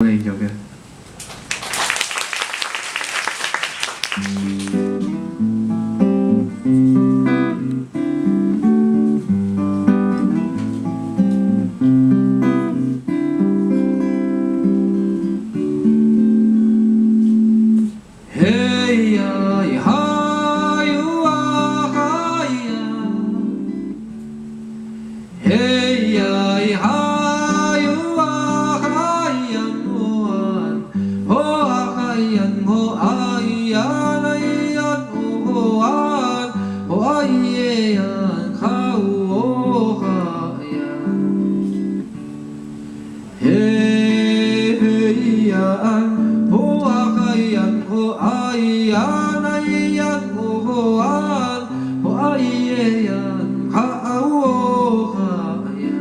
Yoga. Hey ya ha you ha ya. Hey ya ha you ha ya moan. Ho ha ya ho ai ya lai ya ho an. Ho ai ye ya ha o ha ya. Hey ya ho ha ya ho ai ya lai ya ho an. Ho ai ye ya ha o ha ya.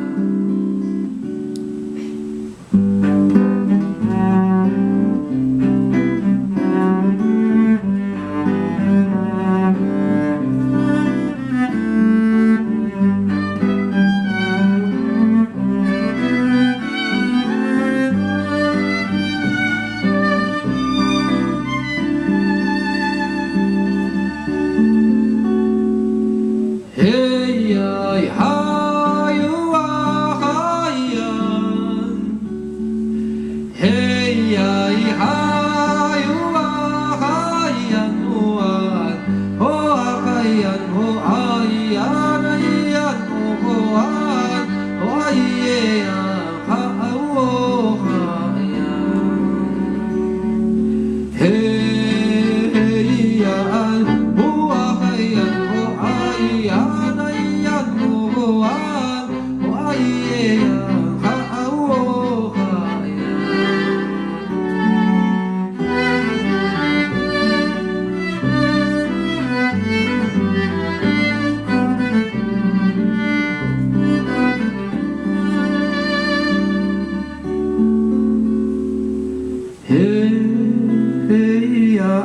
Hey ya ha you ha ya. Hey ya ha you ha ya moan. Ho ha ya ho ai ya lai ya ho an. Ho ai ye ya ha o ha ya. Hey ya ho ha ya ho ai ya lai ya ho an. Ho ai ye ya ha o ha ya. Hey ya